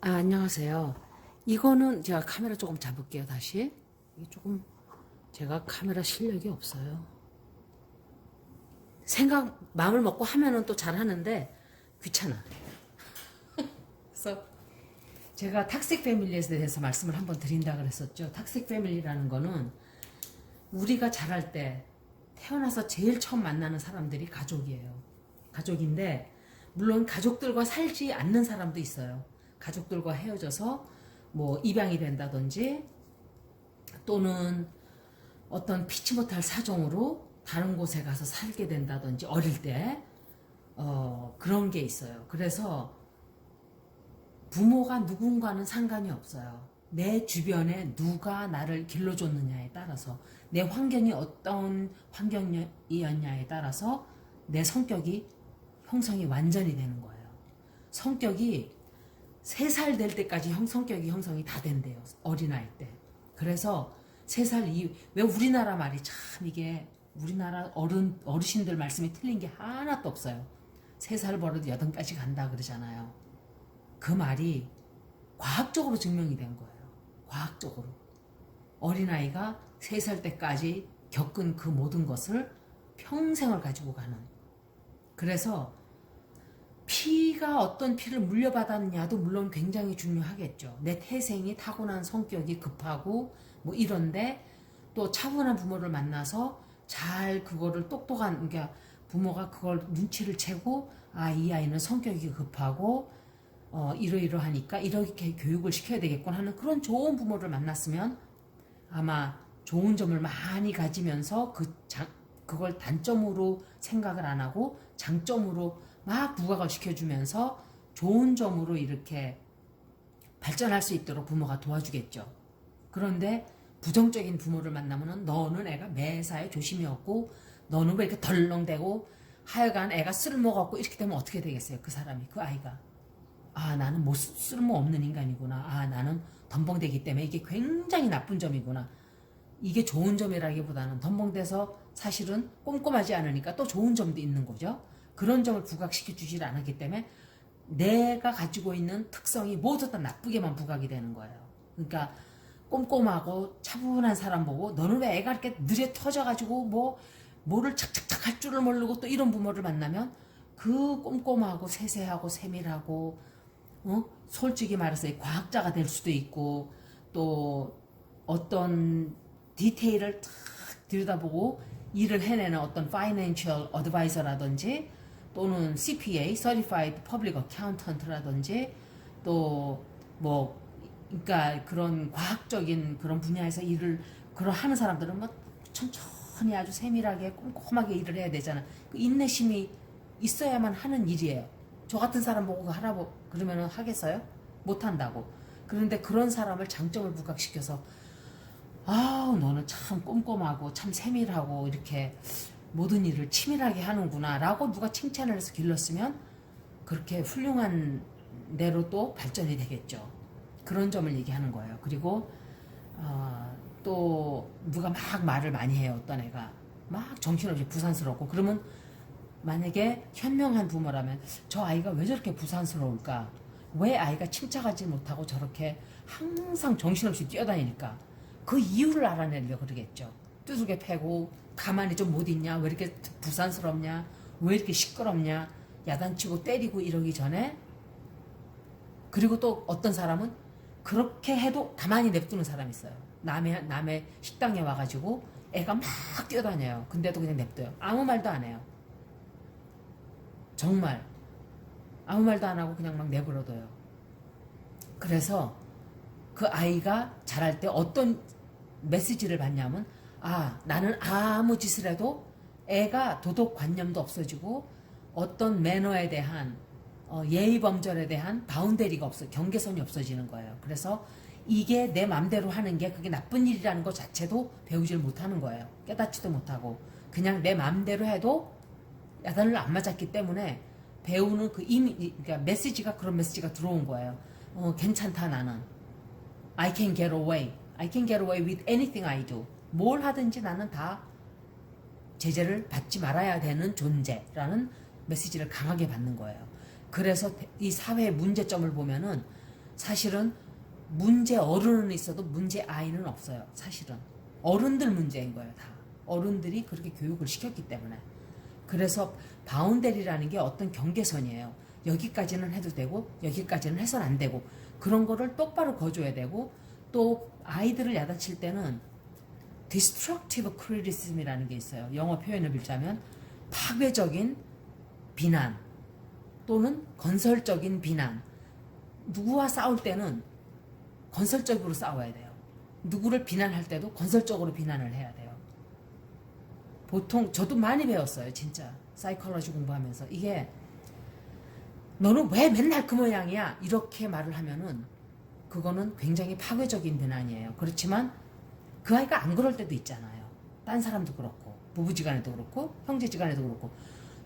안녕하세요. 이거는 제가 카메라 조금 잡을게요, 다시. 이게 조금 제가 카메라 실력이 없어요. 마음을 먹고 하면은 또 잘하는데 귀찮아. 그래서 제가 탁색 패밀리에 대해서 말씀을 한번 드린다 그랬었죠. 탁색 패밀리라는 거는 우리가 자랄 때 태어나서 제일 처음 만나는 사람들이 가족이에요. 가족인데 물론 가족들과 살지 않는 사람도 있어요. 가족들과 헤어져서 뭐 입양이 된다든지 또는 어떤 피치 못할 사정으로 다른 곳에 가서 살게 된다든지 어릴 때 그런 게 있어요. 그래서 부모가 누군가는 상관이 없어요. 내 주변에 누가 나를 길러줬느냐에 따라서 내 환경이 어떤 환경이었냐에 따라서 내 성격이 형성이 완전히 되는 거예요. 성격이 3살 될 때까지 성격이 형성이 다 된대요. 어린아이 때. 그래서 3살 이후, 왜 우리나라 말이 참 이게 우리나라 어르신들 말씀이 틀린 게 하나도 없어요. 3살 버릇 8까지 간다 그러잖아요. 그 말이 과학적으로 증명이 된 거예요. 과학적으로. 어린아이가 3살 때까지 겪은 그 모든 것을 평생을 가지고 가는. 그래서 피가 어떤 피를 물려받았느냐도 물론 굉장히 중요하겠죠. 내 태생이 타고난 성격이 급하고 뭐 이런데 또 차분한 부모를 만나서 잘 그거를 똑똑한, 그러니까 부모가 그걸 눈치를 채고 이 아이는 성격이 급하고 이러이러하니까 이렇게 교육을 시켜야 되겠군 하는 그런 좋은 부모를 만났으면 아마 좋은 점을 많이 가지면서 그걸 단점으로 생각을 안 하고 장점으로 막 부각을 시켜주면서 좋은 점으로 이렇게 발전할 수 있도록 부모가 도와주겠죠. 그런데 부정적인 부모를 만나면은 너는 애가 매사에 조심이 없고 너는 왜 이렇게 덜렁대고 하여간 애가 쓸모가 없고 이렇게 되면 어떻게 되겠어요? 그 사람이, 그 아이가. 나는 뭐 쓸모없는 인간이구나. 나는 덤벙대기 때문에 이게 굉장히 나쁜 점이구나. 이게 좋은 점이라기보다는 덤벙대서 사실은 꼼꼼하지 않으니까 또 좋은 점도 있는 거죠. 그런 점을 부각시켜 주질 않았기 때문에 내가 가지고 있는 특성이 모두 다 나쁘게만 부각이 되는 거예요. 그러니까 꼼꼼하고 차분한 사람 보고 너는 왜 애가 이렇게 느려 터져가지고 뭐를 착착착 할 줄을 모르고 또 이런 부모를 만나면 그 꼼꼼하고 세세하고 세밀하고 솔직히 말해서 과학자가 될 수도 있고 또 어떤 디테일을 탁 들여다보고 일을 해내는 어떤 Financial Advisor라든지 또는 CPA, Certified Public Accountant라든지 또 뭐 그러니까 그런 과학적인 그런 분야에서 일을 그런 하는 사람들은 뭐 천천히 아주 세밀하게 꼼꼼하게 일을 해야 되잖아. 그 인내심이 있어야만 하는 일이에요. 저 같은 사람 보고 하라고 그러면 하겠어요? 못 한다고. 그런데 그런 사람을 장점을 부각시켜서 너는 참 꼼꼼하고 참 세밀하고 이렇게 모든 일을 치밀하게 하는구나 라고 누가 칭찬을 해서 길렀으면 그렇게 훌륭한 대로 또 발전이 되겠죠. 그런 점을 얘기하는 거예요. 그리고 또 누가 막 말을 많이 해요. 어떤 애가 막 정신없이 부산스럽고 그러면 만약에 현명한 부모라면 저 아이가 왜 저렇게 부산스러울까? 왜 아이가 침착하지 못하고 저렇게 항상 정신없이 뛰어다니니까 그 이유를 알아내려고 그러겠죠. 두들겨 패고 가만히 좀 못 있냐? 왜 이렇게 부산스럽냐? 왜 이렇게 시끄럽냐? 야단치고 때리고 이러기 전에. 그리고 또 어떤 사람은 그렇게 해도 가만히 냅두는 사람이 있어요. 남의 식당에 와가지고 애가 막 뛰어다녀요. 근데도 그냥 냅둬요. 아무 말도 안 해요. 정말 아무 말도 안 하고 그냥 막 내버려둬요. 그래서 그 아이가 자랄 때 어떤 메시지를 받냐면 나는 아무 짓을 해도 애가 도덕관념도 없어지고 어떤 매너에 대한 예의범절에 대한 바운데리가 경계선이 없어지는 거예요. 그래서 이게 내 맘대로 하는 게 그게 나쁜 일이라는 것 자체도 배우질 못하는 거예요. 깨닫지도 못하고 그냥 내 맘대로 해도 야단을 안 맞았기 때문에 배우는 그러니까 메시지가 그런 메시지가 들어온 거예요. 괜찮다 나는. I can get away. I can get away with anything I do. 뭘 하든지 나는 다 제재를 받지 말아야 되는 존재라는 메시지를 강하게 받는 거예요. 그래서 이 사회의 문제점을 보면은 사실은 문제 어른은 있어도 문제 아이는 없어요. 사실은 어른들 문제인 거예요. 다 어른들이 그렇게 교육을 시켰기 때문에. 그래서 바운더리라는 게 어떤 경계선이에요. 여기까지는 해도 되고 여기까지는 해서는 안 되고 그런 거를 똑바로 거줘야 되고, 또 아이들을 야단칠 때는 destructive criticism이라는 게 있어요. 영어 표현을 빌자면 파괴적인 비난 또는 건설적인 비난. 누구와 싸울 때는 건설적으로 싸워야 돼요. 누구를 비난할 때도 건설적으로 비난을 해야 돼요. 보통 저도 많이 배웠어요. 진짜 사이콜로지 공부하면서. 이게 너는 왜 맨날 그 모양이야? 이렇게 말을 하면은 그거는 굉장히 파괴적인 비난이에요. 그렇지만 그 아이가 안 그럴 때도 있잖아요. 딴 사람도 그렇고 부부지간에도 그렇고 형제지간에도 그렇고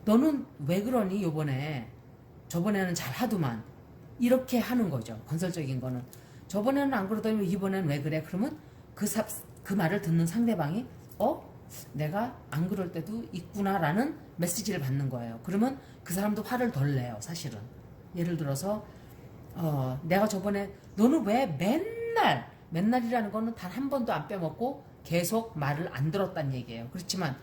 너는 왜 그러니 요번에 저번에는 잘하더만 이렇게 하는 거죠. 건설적인 거는 저번에는 안 그러더니 이번에는 왜 그래? 그러면 그 말을 듣는 상대방이 내가 안 그럴 때도 있구나라는 메시지를 받는 거예요. 그러면 그 사람도 화를 덜 내요. 사실은 예를 들어서 내가 저번에 너는 왜 맨날이라는 거는 단 한 번도 안 빼먹고 계속 말을 안 들었다는 얘기예요. 그렇지만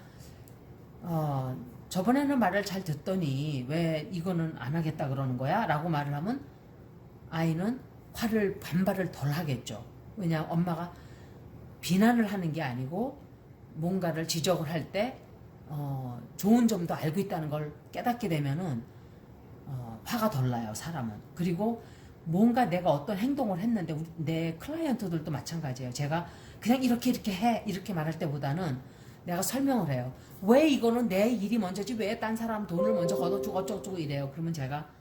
저번에는 말을 잘 듣더니 왜 이거는 안 하겠다 그러는 거야? 라고 말을 하면 아이는 반발을 덜 하겠죠. 왜냐 엄마가 비난을 하는 게 아니고 뭔가를 지적을 할 때 좋은 점도 알고 있다는 걸 깨닫게 되면은 화가 덜 나요. 사람은. 그리고 뭔가 내가 어떤 행동을 했는데 내 클라이언트들도 마찬가지예요. 제가 그냥 이렇게 해 이렇게 말할 때보다는 내가 설명을 해요. 왜 이거는 내 일이 먼저지 왜 딴 사람 돈을 먼저 걷어주고 어쩌고 이래요. 그러면 제가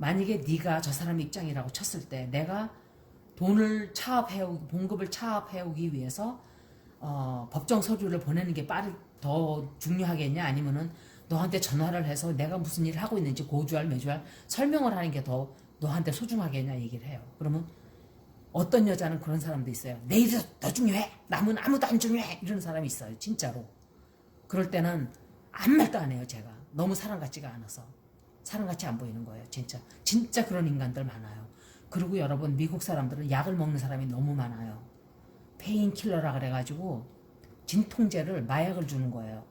만약에 네가 저 사람 입장이라고 쳤을 때 내가 돈을 봉급을 차압해오기 위해서 법정 서류를 보내는 게 더 중요하겠냐, 아니면은 너한테 전화를 해서 내가 무슨 일을 하고 있는지 고주할 매주할 설명을 하는 게 더 너한테 소중하겠냐 얘기를 해요. 그러면 어떤 여자는 그런 사람도 있어요. 내 일이 더 중요해. 남은 아무도 안 중요해. 이런 사람이 있어요. 진짜로. 그럴 때는 아무 말도 안 해요. 제가 너무 사람 같지가 않아서. 사람같이 안 보이는 거예요. 진짜 그런 인간들 많아요. 그리고 여러분 미국 사람들은 약을 먹는 사람이 너무 많아요. 페인킬러라 그래가지고 진통제를 마약을 주는 거예요.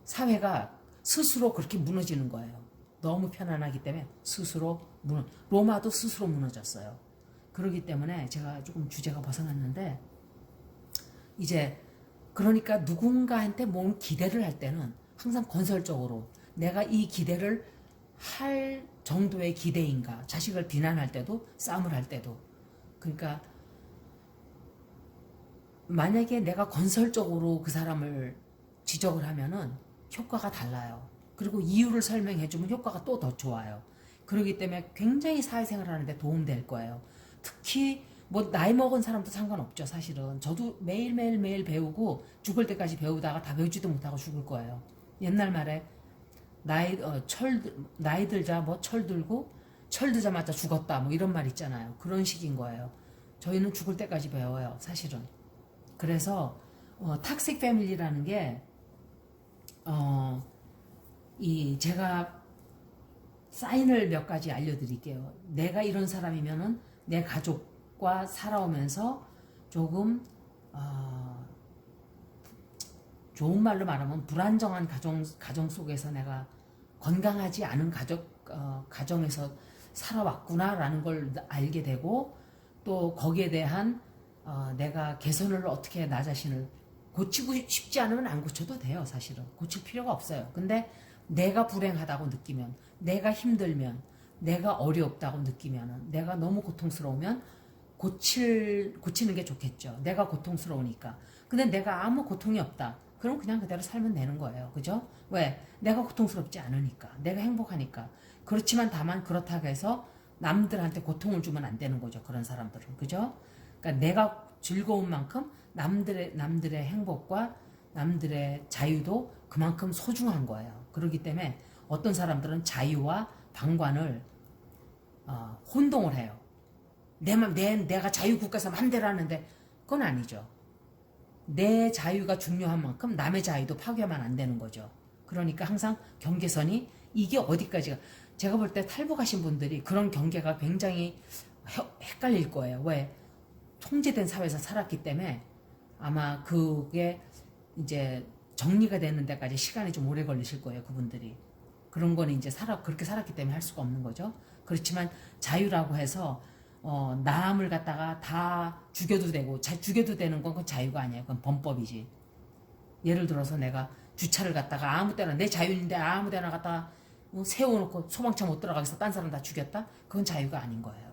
사회가 스스로 그렇게 무너지는 거예요. 너무 편안하기 때문에 로마도 스스로 무너졌어요. 그렇기 때문에 제가 조금 주제가 벗어났는데 이제 그러니까 누군가한테 뭔 기대를 할 때는 항상 건설적으로 내가 이 기대를 할 정도의 기대인가, 자식을 비난할 때도 싸움을 할 때도. 그러니까 만약에 내가 건설적으로 그 사람을 지적을 하면은 효과가 달라요. 그리고 이유를 설명해주면 효과가 또 더 좋아요. 그렇기 때문에 굉장히 사회생활 하는데 도움될 거예요. 특히 뭐 나이 먹은 사람도 상관없죠. 사실은 저도 매일 배우고 죽을 때까지 배우다가 다 배우지도 못하고 죽을 거예요. 옛날 말에 나이 들자 뭐 철 들자마자 죽었다 뭐 이런 말 있잖아요. 그런 식인 거예요. 저희는 죽을 때까지 배워요. 사실은. 그래서 탁식 패밀리라는 게 제가 사인을 몇 가지 알려드릴게요. 내가 이런 사람이면은 내 가족과 살아오면서 조금 좋은 말로 말하면 불안정한 가정 속에서 내가 건강하지 않은 가정에서 살아왔구나라는 걸 알게 되고, 또 거기에 대한 내가 개선을 어떻게 나 자신을 고치고 싶지 않으면 안 고쳐도 돼요. 사실은 고칠 필요가 없어요. 근데 내가 불행하다고 느끼면, 내가 힘들면, 내가 어렵다고 느끼면, 내가 너무 고통스러우면 고치는 게 좋겠죠. 내가 고통스러우니까. 근데 내가 아무 고통이 없다. 그럼 그냥 그대로 살면 되는 거예요. 그죠? 왜? 내가 고통스럽지 않으니까. 내가 행복하니까. 그렇지만 다만 그렇다고 해서 남들한테 고통을 주면 안 되는 거죠. 그런 사람들은. 그죠? 그러니까 내가 즐거운 만큼 남들의 행복과 남들의 자유도 그만큼 소중한 거예요. 그렇기 때문에 어떤 사람들은 자유와 방관을 혼동을 해요. 내가 자유국가에서 맘대로 하는데 그건 아니죠. 내 자유가 중요한 만큼 남의 자유도 파괴하면 안 되는 거죠. 그러니까 항상 경계선이 이게 어디까지가, 제가 볼 때 탈북하신 분들이 그런 경계가 굉장히 헷갈릴 거예요. 왜? 통제된 사회에서 살았기 때문에 아마 그게 이제 정리가 되는 데까지 시간이 좀 오래 걸리실 거예요. 그분들이. 그런 거는 이제 그렇게 살았기 때문에 할 수가 없는 거죠. 그렇지만 자유라고 해서 남을 갖다가 다 죽여도 되고 죽여도 되는 건 그건 자유가 아니에요. 그건 범법이지. 예를 들어서 내가 주차를 갖다가 아무 때나 내 자유인데 아무 데나 갖다가 세워놓고 소방차 못 들어가게 해서 딴 사람 다 죽였다? 그건 자유가 아닌 거예요.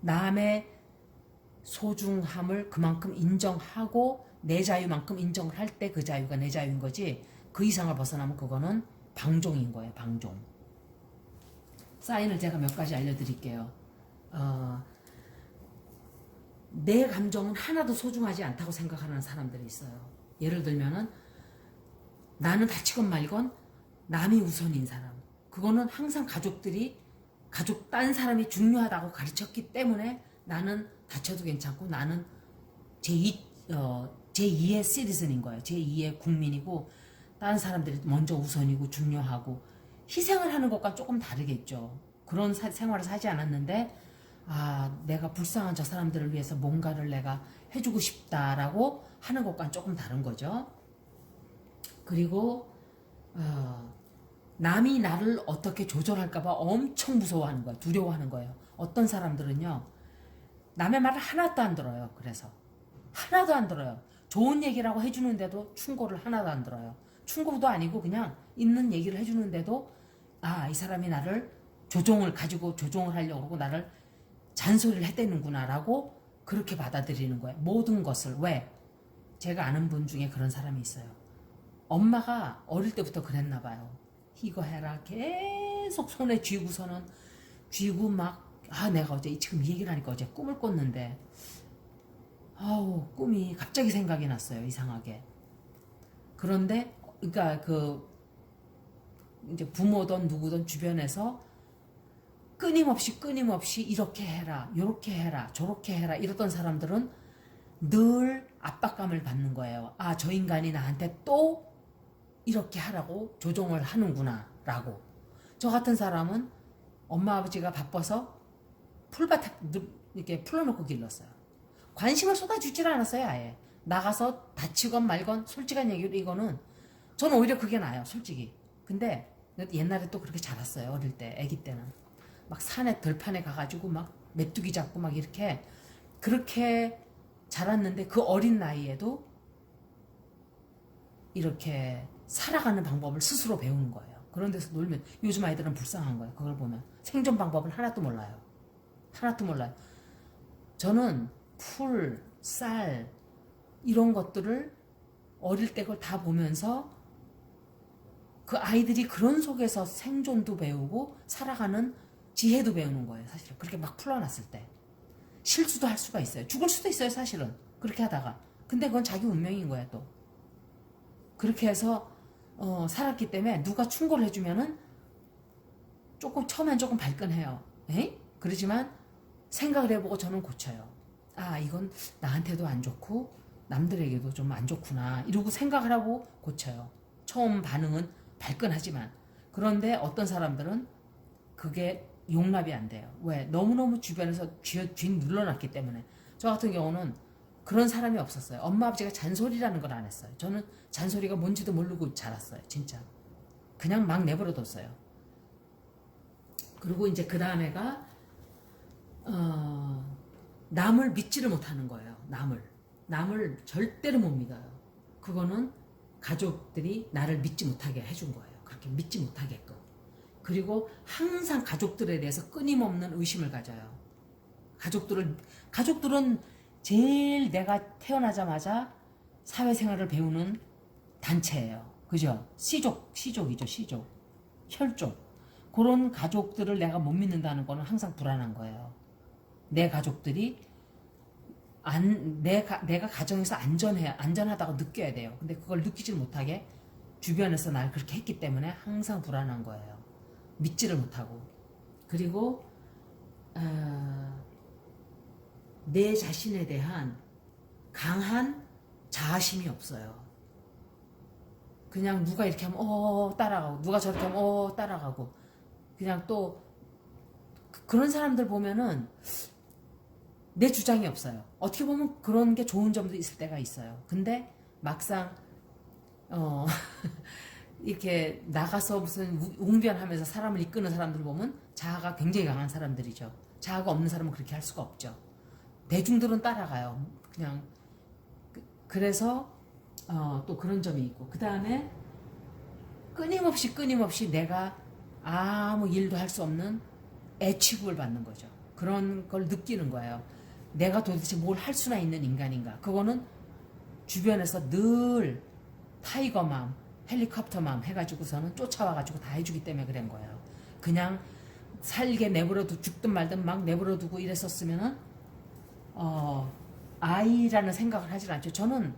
남의 소중함을 그만큼 인정하고 내 자유만큼 인정을 할 때 그 자유가 내 자유인 거지, 그 이상을 벗어나면 그거는 방종인 거예요. 방종. 사인을 제가 몇 가지 알려드릴게요. 내 감정은 하나도 소중하지 않다고 생각하는 사람들이 있어요. 예를 들면은 나는 다치건 말건 남이 우선인 사람. 그거는 항상 딴 사람이 중요하다고 가르쳤기 때문에 나는 다쳐도 괜찮고 나는 제2의 시티즌인 거예요. 제2의 국민이고 다른 사람들이 먼저 우선이고 중요하고 희생을 하는 것과 조금 다르겠죠. 그런 생활을 사지 않았는데 내가 불쌍한 저 사람들을 위해서 뭔가를 내가 해주고 싶다라고 하는 것과는 조금 다른 거죠. 그리고 남이 나를 어떻게 조절할까봐 엄청 무서워하는 거예요. 두려워하는 거예요. 어떤 사람들은요, 남의 말을 하나도 안 들어요. 그래서 하나도 안 들어요. 좋은 얘기라고 해주는데도 충고를 하나도 안 들어요. 충고도 아니고 그냥 있는 얘기를 해주는데도 이 사람이 나를 조종을 하려고 하고 나를 잔소리를 해대는구나 라고 그렇게 받아들이는 거예요. 모든 것을. 왜? 제가 아는 분 중에 그런 사람이 있어요. 엄마가 어릴 때부터 그랬나 봐요. 이거 해라 계속 손에 쥐고 막 내가 어제 지금 이 얘기를 하니까 어제 꿈을 꿨는데 꿈이 갑자기 생각이 났어요. 이상하게. 그런데 그러니까 이제 부모든 누구든 주변에서 끊임없이 이렇게 해라, 요렇게 해라, 저렇게 해라 이러던 사람들은 늘 압박감을 받는 거예요. 저 인간이 나한테 또 이렇게 하라고 조종을 하는구나 라고. 저 같은 사람은 엄마 아버지가 바빠서 풀밭에 이렇게 풀어놓고 길렀어요. 관심을 쏟아주질 않았어요. 아예 나가서 다치건 말건. 솔직한 얘기로 이거는 저는 오히려 그게 나아요, 솔직히. 근데 옛날에 또 그렇게 자랐어요. 어릴 때, 아기 때는 막 산에 들판에 가가지고 막 메뚜기 잡고 막 이렇게 그렇게 자랐는데 그 어린 나이에도 이렇게 살아가는 방법을 스스로 배우는 거예요. 그런 데서 놀면 요즘 아이들은 불쌍한 거예요. 그걸 보면 생존 방법을 하나도 몰라요. 저는 풀, 쌀 이런 것들을 어릴 때 그걸 다 보면서 그 아이들이 그런 속에서 생존도 배우고 살아가는 지혜도 배우는 거예요. 사실은 그렇게 막 풀어놨을 때 실수도 할 수가 있어요. 죽을 수도 있어요. 사실은 그렇게 하다가. 근데 그건 자기 운명인 거야. 또 그렇게 해서 살았기 때문에 누가 충고를 해주면은 처음엔 조금 발끈해요. 그러지만 생각을 해보고 저는 고쳐요. 이건 나한테도 안 좋고 남들에게도 좀 안 좋구나 이러고 생각을 하고 고쳐요. 처음 반응은 발끈하지만. 그런데 어떤 사람들은 그게 용납이 안 돼요. 왜? 너무너무 주변에서 쥐 눌러놨기 때문에. 저 같은 경우는 그런 사람이 없었어요. 엄마 아버지가 잔소리라는 걸 안 했어요. 저는 잔소리가 뭔지도 모르고 자랐어요. 진짜 그냥 막 내버려뒀어요. 그리고 이제 그 다음에가 남을 믿지를 못하는 거예요. 남을 절대로 못 믿어요. 그거는 가족들이 나를 믿지 못하게 해준 거예요. 그렇게 믿지 못하게끔. 그리고 항상 가족들에 대해서 끊임없는 의심을 가져요. 가족들은 제일 내가 태어나자마자 사회생활을 배우는 단체예요. 그죠? 시족이죠. 혈족. 그런 가족들을 내가 못 믿는다는 거는 항상 불안한 거예요. 내 가족들이 내가 가정에서 안전하다고 느껴야 돼요. 근데 그걸 느끼질 못하게 주변에서 날 그렇게 했기 때문에 항상 불안한 거예요. 믿지를 못하고. 그리고 내 자신에 대한 강한 자아심이 없어요. 그냥 누가 이렇게 하면 따라가고, 누가 저렇게 하면 따라가고. 그냥 또 그런 사람들 보면은 내 주장이 없어요. 어떻게 보면 그런 게 좋은 점도 있을 때가 있어요. 근데 막상 이렇게 나가서 무슨 웅변하면서 사람을 이끄는 사람들 보면 자아가 굉장히 강한 사람들이죠. 자아가 없는 사람은 그렇게 할 수가 없죠. 대중들은 따라가요. 그냥 그래서 또 그런 점이 있고, 그 다음에 끊임없이 내가 아무 일도 할 수 없는 애취급을 받는 거죠. 그런 걸 느끼는 거예요. 내가 도대체 뭘 할 수나 있는 인간인가. 그거는 주변에서 늘 타이거맘, 헬리콥터맘 해가지고서는 쫓아와가지고 다 해주기 때문에 그런 거예요. 그냥 살게 내버려두고 죽든 말든 막 내버려두고 이랬었으면은 아이라는 생각을 하질 않죠. 저는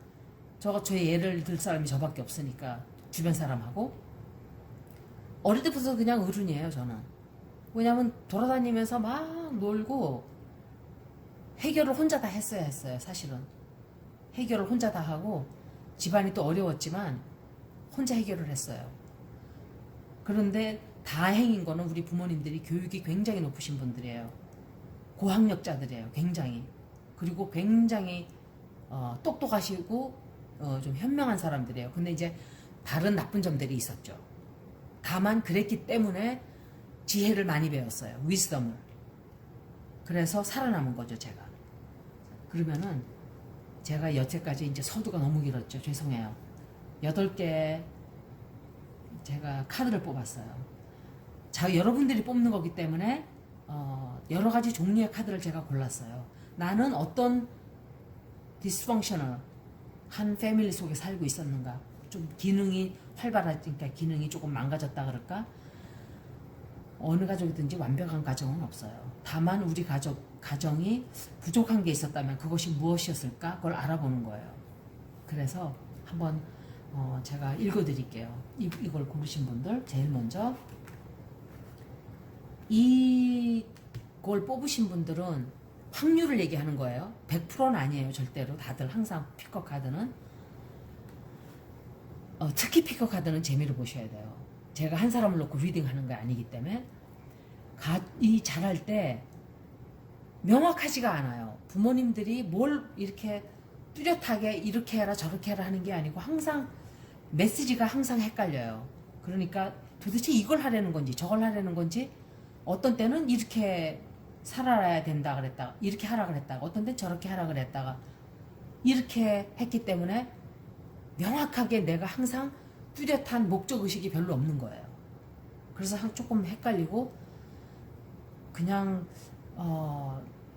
저의 예를 들 사람이 저밖에 없으니까 주변 사람하고 어릴 때부터 그냥 어른이에요. 저는. 왜냐면 돌아다니면서 막 놀고 해결을 혼자 다 했어요. 사실은 해결을 혼자 다 하고 집안이 또 어려웠지만 혼자 해결을 했어요. 그런데 다행인 거는 우리 부모님들이 교육이 굉장히 높으신 분들이에요. 고학력자들이에요. 굉장히. 그리고 굉장히 똑똑하시고 좀 현명한 사람들이에요. 근데 이제 다른 나쁜 점들이 있었죠. 다만 그랬기 때문에 지혜를 많이 배웠어요. 위스덤을. 그래서 살아남은 거죠, 제가. 그러면은 제가 여태까지 이제 서두가 너무 길었죠. 죄송해요. 8개 제가 카드를 뽑았어요. 여러분들이 뽑는 거기 때문에 여러 가지 종류의 카드를 제가 골랐어요. 나는 어떤 디스펑셔널 한 패밀리 속에 살고 있었는가. 좀 기능이 활발하니까 기능이 조금 망가졌다 그럴까. 어느 가족이든지 완벽한 가정은 없어요. 다만 우리 가정이 부족한 게 있었다면 그것이 무엇이었을까? 그걸 알아보는 거예요. 그래서 한번 제가 읽어드릴게요. 이걸 고르신 분들 제일 먼저 이걸 뽑으신 분들은 확률을 얘기하는 거예요. 100%는 아니에요. 절대로. 다들 항상 피커 카드는 특히 피커 카드는 재미를 보셔야 돼요. 제가 한 사람을 놓고 리딩하는 게 아니기 때문에 이 잘할 때 명확하지가 않아요. 부모님들이 뭘 이렇게 뚜렷하게 이렇게 해라 저렇게 해라 하는 게 아니고 항상 메시지가 항상 헷갈려요. 그러니까 도대체 이걸 하려는 건지 저걸 하려는 건지 어떤 때는 이렇게 살아야 된다 그랬다가 이렇게 하라 그랬다가 어떤 때는 저렇게 하라 그랬다가 이렇게 했기 때문에 명확하게 내가 항상 뚜렷한 목적의식이 별로 없는 거예요. 그래서 조금 헷갈리고 그냥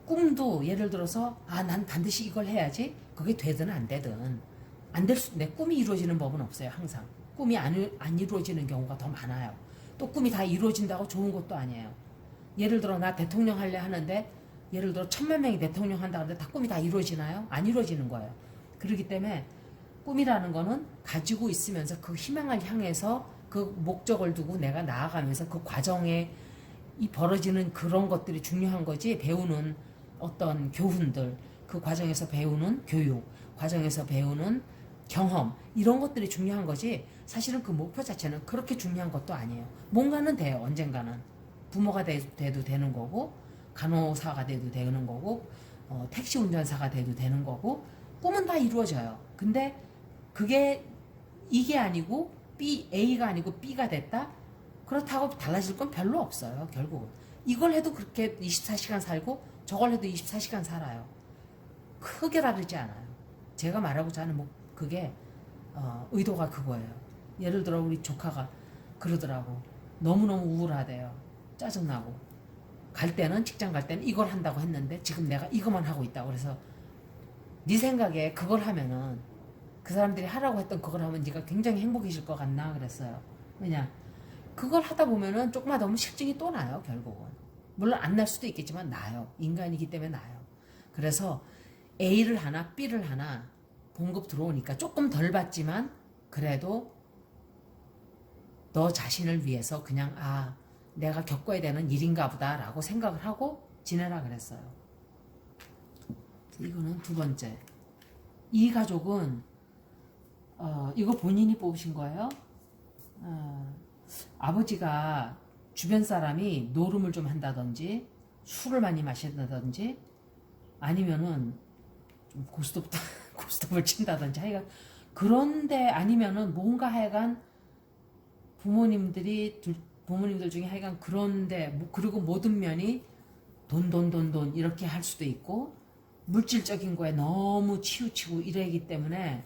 꿈도 예를 들어서 난 반드시 이걸 해야지 그게 되든 안 되든 안 될 수 내 꿈이 이루어지는 법은 없어요. 항상 꿈이 안 이루어지는 경우가 더 많아요. 또 꿈이 다 이루어진다고 좋은 것도 아니에요. 예를 들어 나 대통령 할래 하는데 예를 들어 1000만 명이 대통령 한다 그러는데 다 꿈이 다 이루어지나요? 안 이루어지는 거예요. 그렇기 때문에 꿈이라는 거는 가지고 있으면서 그 희망을 향해서 그 목적을 두고 내가 나아가면서 그 과정에 이 벌어지는 그런 것들이 중요한 거지. 배우는 어떤 교훈들, 그 과정에서 배우는 교육, 과정에서 배우는 경험 이런 것들이 중요한 거지. 사실은 그 목표 자체는 그렇게 중요한 것도 아니에요. 뭔가는 돼요. 언젠가는 부모가 돼도 되는 거고 간호사가 돼도 되는 거고 택시 운전사가 돼도 되는 거고 꿈은 다 이루어져요. 근데 이게 아니고 A가 아니고 B가 됐다? 그렇다고 달라질 건 별로 없어요. 결국은 이걸 해도 그렇게 24시간 살고 저걸 해도 24시간 살아요. 크게 다르지 않아요. 제가 말하고자 하는 그게 의도가 그거예요. 예를 들어 우리 조카가 그러더라고. 너무너무 우울하대요. 짜증나고 직장 갈 때는 이걸 한다고 했는데 지금 내가 이것만 하고 있다고. 그래서 네 생각에 그걸 하면은 그 사람들이 하라고 했던 그걸 하면 네가 굉장히 행복해질 것 같나 그랬어요. 왜냐 그걸 하다 보면은 조금만 더 실증이 또 나요. 결국은 물론 안 날 수도 있겠지만 나요. 인간이기 때문에 나요. 그래서 A를 하나 B를 하나 봉급 들어오니까 조금 덜 받지만 그래도 너 자신을 위해서 그냥 내가 겪어야 되는 일인가 보다 라고 생각을 하고 지내라 그랬어요. 이거는 두 번째. 이 가족은 이거 본인이 뽑으신 거예요. 아버지가 주변 사람이 노름을 좀 한다든지 술을 많이 마신다든지 아니면은 좀 고스톱 고스톱을 친다든지 하여간 그런데 아니면은 뭔가 하여간 부모님들 중에 하여간 그런데 그리고 모든 면이 돈 이렇게 할 수도 있고 물질적인 거에 너무 치우치고 이러기 때문에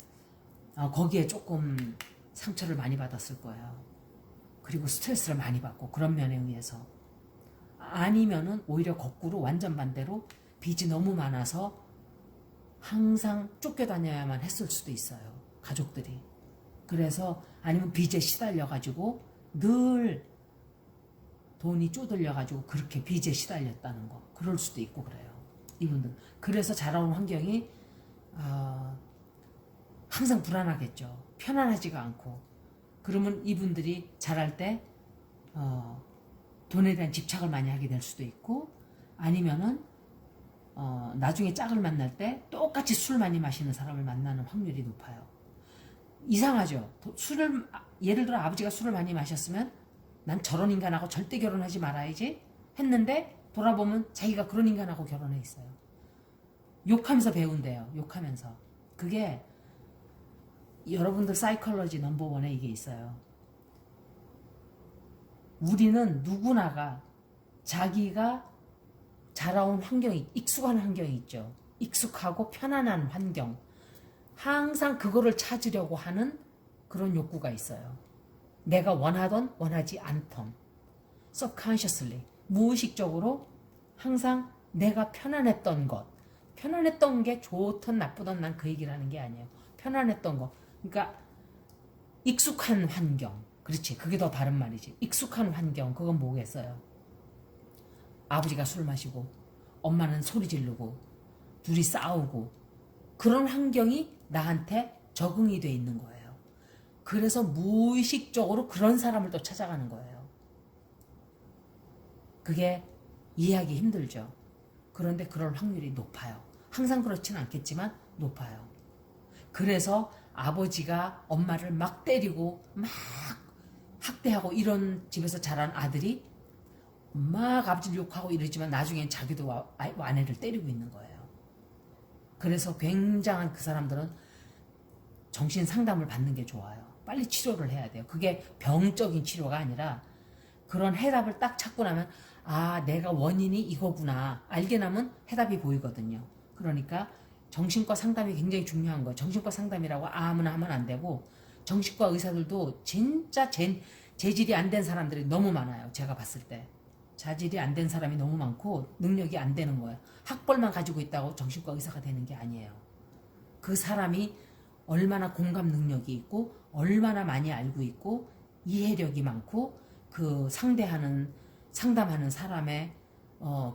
거기에 조금 상처를 많이 받았을 거예요. 그리고 스트레스를 많이 받고 그런 면에 의해서 아니면은 오히려 거꾸로 완전 반대로 빚이 너무 많아서 항상 쫓겨다녀야만 했을 수도 있어요. 가족들이. 그래서 아니면 빚에 시달려가지고 늘 돈이 쪼들려가지고 그렇게 빚에 시달렸다는 거. 그럴 수도 있고 그래요. 이분들. 그래서 자라온 환경이 항상 불안하겠죠. 편안하지가 않고. 그러면 이분들이 자랄 때 돈에 대한 집착을 많이 하게 될 수도 있고 아니면은 나중에 짝을 만날 때 똑같이 술 많이 마시는 사람을 만나는 확률이 높아요. 이상하죠. 예를 들어 아버지가 술을 많이 마셨으면 난 저런 인간하고 절대 결혼하지 말아야지 했는데 돌아보면 자기가 그런 인간하고 결혼해 있어요. 욕하면서 배운대요. 욕하면서. 그게 여러분들 사이컬러지 넘버원에 이게 있어요. 우리는 누구나가 자기가 자라온 환경이 익숙한 환경이 있죠. 익숙하고 편안한 환경. 항상 그거를 찾으려고 하는 그런 욕구가 있어요. 내가 원하던 원하지 않던 subconsciously 무의식적으로 항상 내가 편안했던 것 편안했던 게 좋든 나쁘든 난 그 얘기를 하는 게 아니에요. 편안했던 것 그러니까 익숙한 환경 그렇지 그게 더 바른 말이지. 익숙한 환경 그건 뭐겠어요. 아버지가 술 마시고 엄마는 소리 지르고 둘이 싸우고 그런 환경이 나한테 적응이 돼 있는 거예요. 그래서 무의식적으로 그런 사람을 또 찾아가는 거예요. 그게 이해하기 힘들죠. 그런데 그럴 확률이 높아요. 항상 그렇지는 않겠지만 높아요. 그래서 아버지가 엄마를 막 때리고 막 학대하고 이런 집에서 자란 아들이 막 아버지를 욕하고 이러지만 나중엔 자기도 아내를 때리고 있는 거예요. 그래서 굉장한 그 사람들은 정신 상담을 받는 게 좋아요. 빨리 치료를 해야 돼요. 그게 병적인 치료가 아니라 그런 해답을 딱 찾고 나면 내가 원인이 이거구나 알게 나면 해답이 보이거든요. 그러니까 정신과 상담이 굉장히 중요한 거예요. 정신과 상담이라고 아무나 하면 안 되고 정신과 의사들도 진짜 재질이 안 된 사람들이 너무 많아요. 제가 봤을 때. 자질이 안 된 사람이 너무 많고 능력이 안 되는 거예요. 학벌만 가지고 있다고 정신과 의사가 되는 게 아니에요. 그 사람이 얼마나 공감 능력이 있고 얼마나 많이 알고 있고 이해력이 많고 그 상담하는 사람의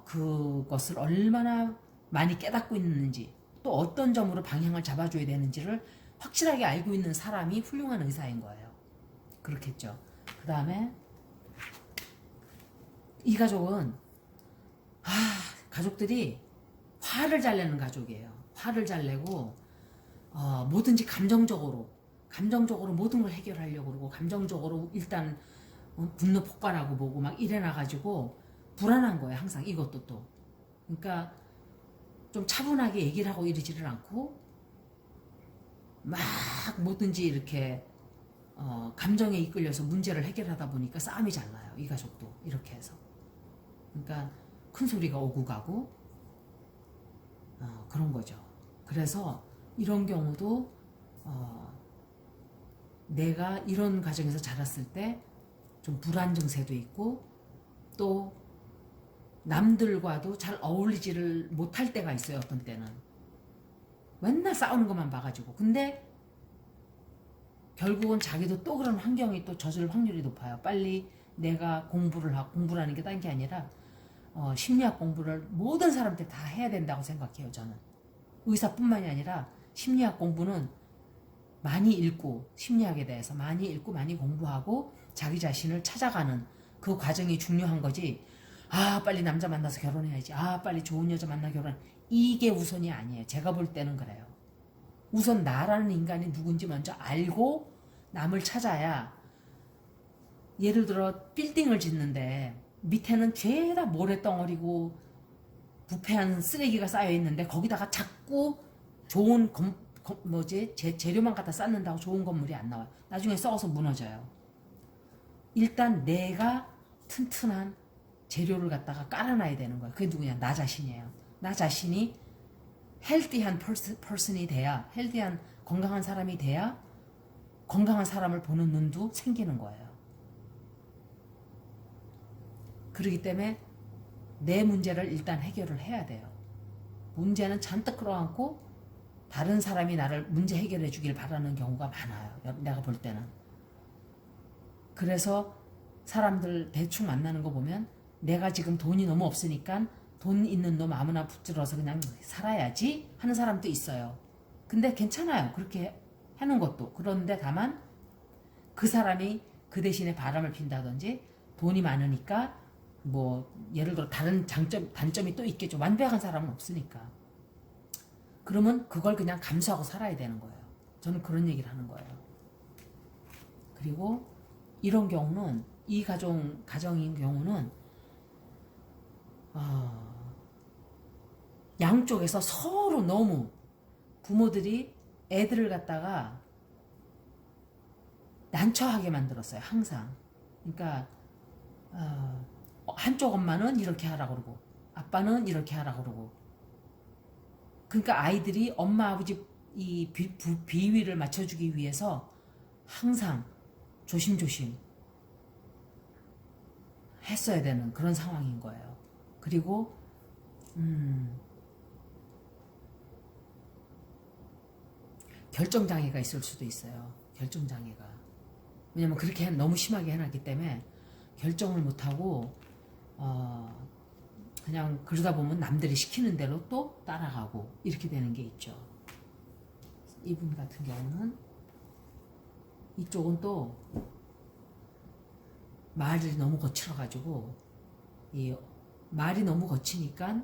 그것을 얼마나 많이 깨닫고 있는지 또 어떤 점으로 방향을 잡아줘야 되는지를 확실하게 알고 있는 사람이 훌륭한 의사인 거예요. 그렇겠죠. 그 다음에 이 가족은 가족들이 화를 잘 내는 가족이에요. 화를 잘 내고 뭐든지 감정적으로 모든 걸 해결하려고 그러고 감정적으로 일단 분노 폭발하고 뭐고 막 이래놔가지고 불안한 거예요. 항상 이것도 또. 그러니까 좀 차분하게 얘기를 하고 이러지를 않고 막 뭐든지 이렇게 감정에 이끌려서 문제를 해결하다 보니까 싸움이 잘 나요. 이 가족도 이렇게 해서. 그러니까 큰 소리가 오고 가고 그런 거죠. 그래서 이런 경우도 내가 이런 가정에서 자랐을 때 좀 불안 증세도 있고 또 남들과도 잘 어울리지를 못할 때가 있어요. 어떤 때는 맨날 싸우는 것만 봐가지고 근데 결국은 자기도 또 그런 환경이 또 젖을 확률이 높아요. 빨리 내가 공부라는 게 딴 게 아니라 심리학 공부를 모든 사람한테 다 해야 된다고 생각해요. 저는 의사뿐만이 아니라 심리학 공부는 많이 읽고 심리학에 대해서 많이 읽고 많이 공부하고 자기 자신을 찾아가는 그 과정이 중요한 거지. 빨리 남자 만나서 결혼해야지. 빨리 좋은 여자 만나 결혼. 이게 우선이 아니에요. 제가 볼 때는 그래요. 우선 나라는 인간이 누군지 먼저 알고 남을 찾아야 예를 들어 빌딩을 짓는데 밑에는 죄다 모래덩어리고 부패한 쓰레기가 쌓여 있는데 거기다가 자꾸 좋은 재료만 갖다 쌓는다고 좋은 건물이 안 나와요. 나중에 썩어서 무너져요. 일단 내가 튼튼한 재료를 갖다가 깔아놔야 되는 거예요. 그게 누구냐? 나 자신이에요. 나 자신이 헬디한 퍼슨이 돼야, 헬디한 건강한 사람이 돼야 건강한 사람을 보는 눈도 생기는 거예요. 그렇기 때문에 내 문제를 일단 해결을 해야 돼요. 문제는 잔뜩 끌어안고 다른 사람이 나를 문제 해결해 주길 바라는 경우가 많아요. 내가 볼 때는. 그래서 사람들 대충 만나는 거 보면 내가 지금 돈이 너무 없으니까 돈 있는 놈 아무나 붙들어서 그냥 살아야지 하는 사람도 있어요. 근데 괜찮아요. 그렇게 하는 것도. 그런데 다만 그 사람이 그 대신에 바람을 핀다든지 돈이 많으니까 뭐 예를 들어 다른 단점이 또 있겠죠. 완벽한 사람은 없으니까. 그러면 그걸 그냥 감수하고 살아야 되는 거예요. 저는 그런 얘기를 하는 거예요. 그리고 이런 경우는 이 가정인 경우는 양쪽에서 서로 너무 부모들이 애들을 갖다가 난처하게 만들었어요. 항상. 그러니까 한쪽 엄마는 이렇게 하라고 그러고 아빠는 이렇게 하라고 그러고 그러니까 아이들이 엄마 아버지 이 비위를 맞춰주기 위해서 항상 조심조심 했어야 되는 그런 상황인 거예요. 그리고 결정장애가 있을 수도 있어요. 결정장애가. 왜냐면 그렇게 너무 심하게 해놨기 때문에 결정을 못하고 그냥 그러다 보면 남들이 시키는 대로 또 따라가고 이렇게 되는 게 있죠. 이분 같은 경우는 이쪽은 또 말이 너무 거칠어가지고 이 말이 너무 거치니까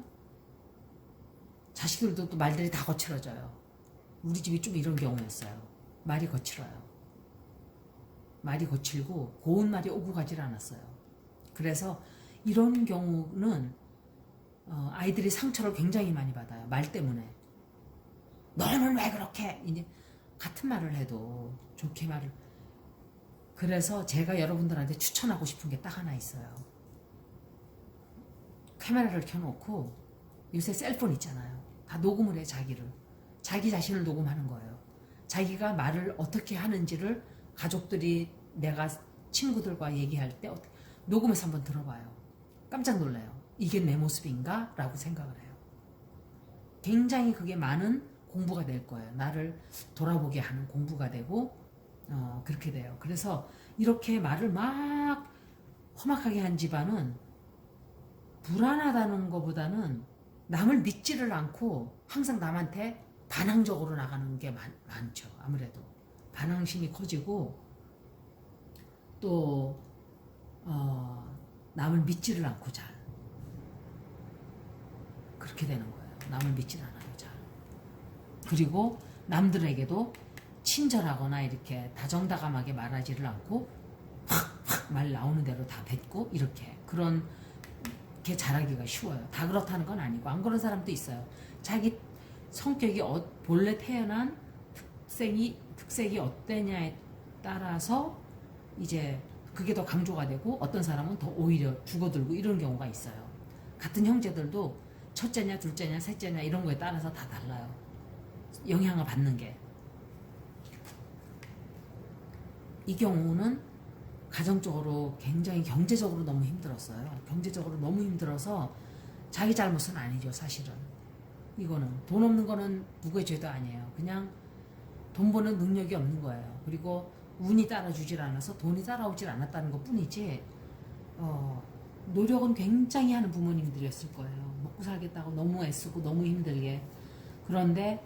자식들도 또 말들이 다 거칠어져요. 우리 집이 좀 이런 경우였어요. 말이 거칠어요. 말이 거칠고 고운 말이 오고 가질 않았어요. 그래서 이런 경우는 아이들이 상처를 굉장히 많이 받아요. 말 때문에. 너는 왜 그렇게 이제 같은 말을 해도 좋게 말을. 그래서 제가 여러분들한테 추천하고 싶은 게 딱 하나 있어요. 카메라를 켜놓고 요새 셀폰 있잖아요. 다 녹음을 해. 자기 자신을 녹음하는 거예요. 자기가 말을 어떻게 하는지를 가족들이 내가 친구들과 얘기할 때 녹음해서 한번 들어봐요. 깜짝 놀라요. 이게 내 모습인가? 라고 생각을 해요. 굉장히 그게 많은 공부가 될 거예요. 나를 돌아보게 하는 공부가 되고 그렇게 돼요. 그래서 이렇게 말을 막 험악하게 한 집안은 불안하다는 것보다는 남을 믿지를 않고 항상 남한테 반항적으로 나가는 게 많죠. 아무래도 반항심이 커지고 또 남을 믿지를 않고 잘 그렇게 되는 거예요. 남을 믿질 않아요. 잘. 그리고 남들에게도 친절하거나 이렇게 다정다감하게 말하지를 않고 확 말 나오는 대로 다 뱉고 이렇게 그런 게 잘하기가 쉬워요. 다 그렇다는 건 아니고 안 그런 사람도 있어요. 자기 성격이 본래 태어난 특색이 어떠냐에 따라서 이제 그게 더 강조가 되고 어떤 사람은 더 오히려 죽어들고 이런 경우가 있어요. 같은 형제들도 첫째냐 둘째냐 셋째냐 이런 거에 따라서 다 달라요. 영향을 받는 게. 이 경우는 가정적으로 굉장히 경제적으로 너무 힘들었어요. 경제적으로 너무 힘들어서 자기 잘못은 아니죠. 사실은. 이거는 돈 없는 거는 누구의 죄도 아니에요. 그냥 돈 버는 능력이 없는 거예요. 그리고 운이 따라주질 않아서 돈이 따라오질 않았다는 것 뿐이지 노력은 굉장히 하는 부모님들이었을 거예요. 먹고 살겠다고 너무 애쓰고 너무 힘들게. 그런데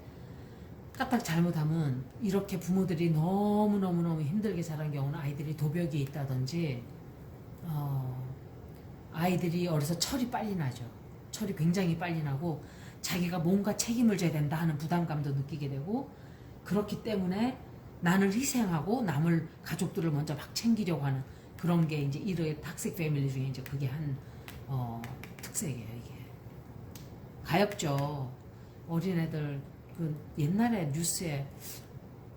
까딱 잘못하면 이렇게 부모들이 너무너무너무 힘들게 자란 경우는 아이들이 도벽이 있다든지 아이들이 어려서 철이 빨리 나죠. 철이 굉장히 빨리 나고 자기가 뭔가 책임을 져야 된다 하는 부담감도 느끼게 되고 그렇기 때문에 나를 희생하고 남을 가족들을 먼저 막 챙기려고 하는 그런 게 이제 이런 탁색 패밀리 중에 이제 그게 한 특색이에요. 이게 가엾죠. 어린애들 그 옛날에 뉴스에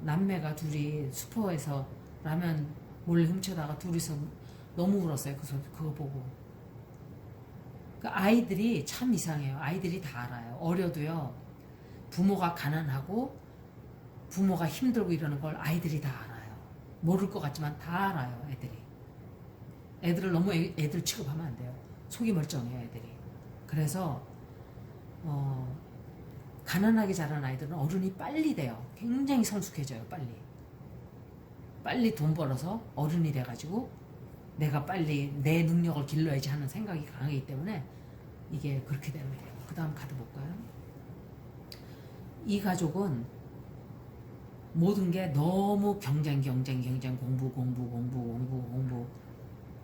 남매가 둘이 슈퍼에서 라면 몰래 훔쳐다가 둘이서 너무 울었어요. 그거 보고. 그 아이들이 참 이상해요. 아이들이 다 알아요. 어려도요. 부모가 가난하고 부모가 힘들고 이러는 걸 아이들이 다 알아요. 모를 것 같지만 다 알아요. 애들이. 애들을 너무 애들 취급하면 안 돼요. 속이 멀쩡해요. 애들이. 그래서 가난하게 자란 아이들은 어른이 빨리 돼요. 굉장히 성숙해져요. 빨리 돈 벌어서 어른이 돼가지고 내가 빨리 내 능력을 길러야지 하는 생각이 강하기 때문에 이게 그렇게 되는 거예요. 그 다음 카드 볼까요? 이 가족은 모든 게 너무 경쟁 공부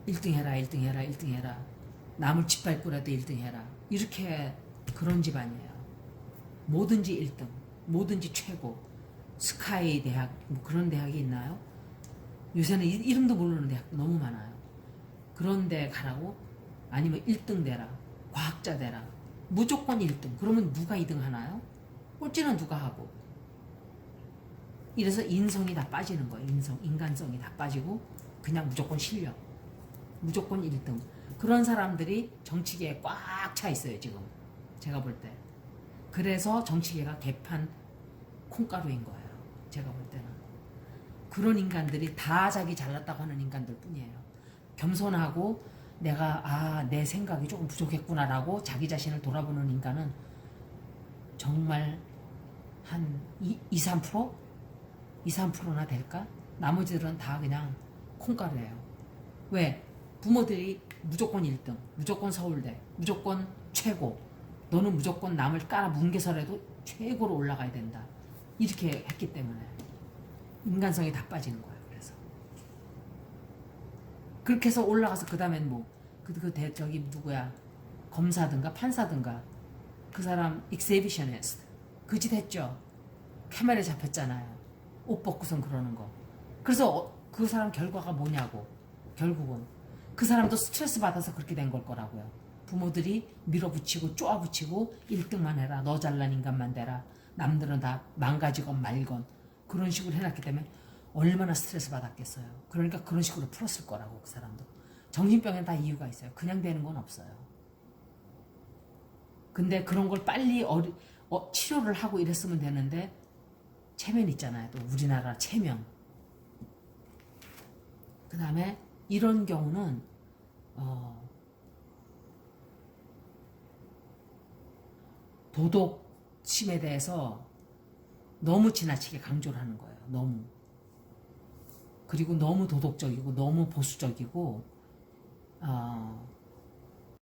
1등 해라 남을 짓밟고라도 1등 해라 이렇게 그런 집안이에요. 뭐든지 1등 뭐든지 최고 스카이 대학 뭐 그런 대학이 있나요? 요새는 이름도 모르는 대학도 너무 많아요. 그런 데 가라고 아니면 1등 되라 과학자 되라 무조건 1등 그러면 누가 2등 하나요? 꼴찌는 누가 하고 이래서 인성이 다 빠지는 거예요. 인간성이 다 빠지고 그냥 무조건 실력 무조건 1등 그런 사람들이 정치계에 꽉 차 있어요. 지금 제가 볼 때 그래서 정치계가 개판 콩가루인 거예요. 제가 볼 때는 그런 인간들이 다 자기 잘났다고 하는 인간들 뿐이에요. 겸손하고 내가 내 생각이 조금 부족했구나라고 자기 자신을 돌아보는 인간은 정말 한 2~3%? 2~3%나 될까? 나머지들은 다 그냥 콩가루예요. 왜? 부모들이 무조건 1등, 무조건 서울대, 무조건 최고, 너는 무조건 남을 깔아 뭉개서라도 최고로 올라가야 된다. 이렇게 했기 때문에 인간성이 다 빠지는 거예요. 그래서 그렇게 해서 올라가서 그 다음엔 뭐 저기 누구야 검사든가 판사든가 그 사람 익세비셔니스트 그 짓 했죠. 카메라에 잡혔잖아요. 옷 벗고선 그러는 거. 그래서 그 사람 결과가 뭐냐고. 결국은 그 사람도 스트레스 받아서 그렇게 된 걸 거라고요. 부모들이 밀어붙이고 쪼아붙이고 1등만 해라. 너 잘난 인간만 되라. 남들은 다 망가지건 말건 그런 식으로 해놨기 때문에 얼마나 스트레스 받았겠어요. 그러니까 그런 식으로 풀었을 거라고. 그 사람도 정신병엔 다 이유가 있어요. 그냥 되는 건 없어요. 근데 그런 걸 빨리 치료를 하고 이랬으면 되는데 체면 있잖아요. 또 우리나라 체면. 그 다음에 이런 경우는 도덕심에 대해서 너무 지나치게 강조를 하는 거예요. 너무. 그리고 너무 도덕적이고 너무 보수적이고